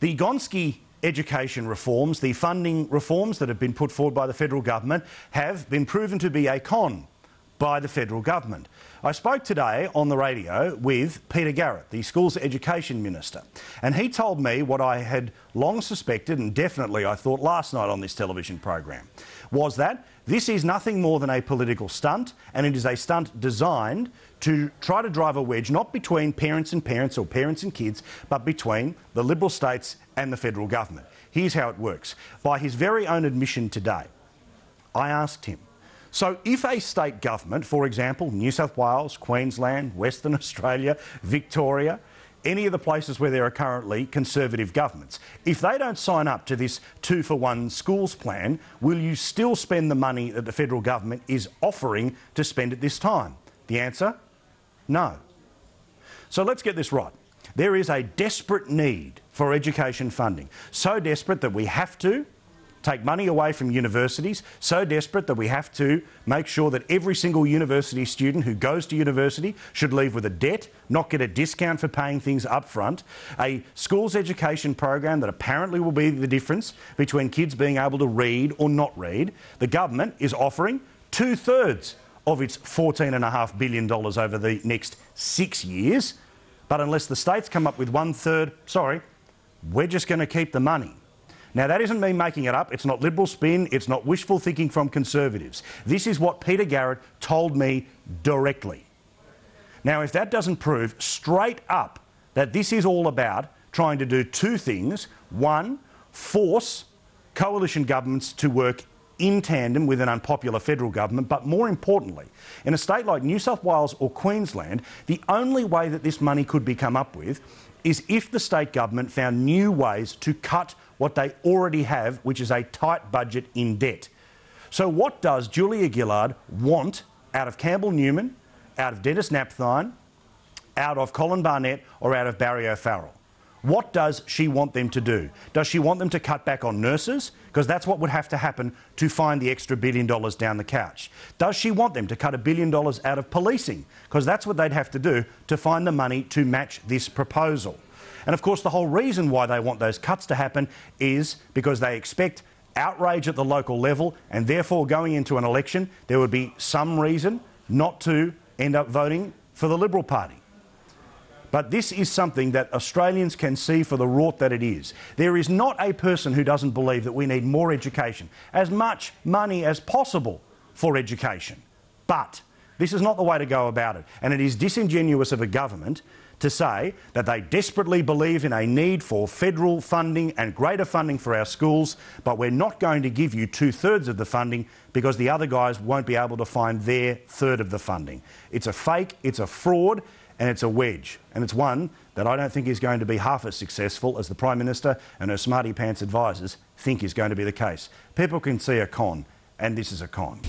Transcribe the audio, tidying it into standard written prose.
The Gonski education reforms, the funding reforms that have been put forward by the federal government, have been proven to be a con by the federal government. I spoke today on the radio with Peter Garrett, the Schools Education Minister, and he told me what I had long suspected, and definitely I thought last night on this television program, was that this is nothing more than a political stunt, and it is a stunt designed to try to drive a wedge not between parents and parents or parents and kids, but between the Liberal states and the federal government. Here's how it works. By his very own admission today, I asked him, so if a state government, for example, New South Wales, Queensland, Western Australia, Victoria, any of the places where there are currently Conservative governments, if they don't sign up to this 2-for-1 schools plan, will you still spend the money that the federal government is offering to spend at this time? The answer? No. So let's get this right. There is a desperate need for education funding, so desperate that we have to take money away from universities, so desperate that we have to make sure that every single university student who goes to university should leave with a debt, not get a discount for paying things up front. A schools education program that apparently will be the difference between kids being able to read or not read. The government is offering 2/3 of its $14.5 billion over the next 6 years. But unless the states come up with 1/3, sorry, we're just going to keep the money. Now, that isn't me making it up. It's not Liberal spin. It's not wishful thinking from Conservatives. This is what Peter Garrett told me directly. Now, if that doesn't prove straight up that this is all about trying to do two things: one, force coalition governments to work in tandem with an unpopular federal government, but more importantly, in a state like New South Wales or Queensland, the only way that this money could be come up with is if the state government found new ways to cut what they already have, which is a tight budget in debt. So what does Julia Gillard want out of Campbell Newman, out of Dennis Napthine, out of Colin Barnett or out of Barry O'Farrell? What does she want them to do? Does she want them to cut back on nurses? Because that's what would have to happen to find the extra $1 billion down the couch. Does she want them to cut $1 billion out of policing? Because that's what they'd have to do to find the money to match this proposal. And of course, the whole reason why they want those cuts to happen is because they expect outrage at the local level, and therefore going into an election, there would be some reason not to end up voting for the Liberal Party. But this is something that Australians can see for the rort that it is. There is not a person who doesn't believe that we need more education, as much money as possible for education. But this is not the way to go about it. And it is disingenuous of a government to say that they desperately believe in a need for federal funding and greater funding for our schools, but we're not going to give you 2/3 of the funding because the other guys won't be able to find their third of the funding. It's a fake, it's a fraud, and it's a wedge. And it's one that I don't think is going to be half as successful as the Prime Minister and her smarty pants advisors think is going to be the case. People can see a con, and this is a con.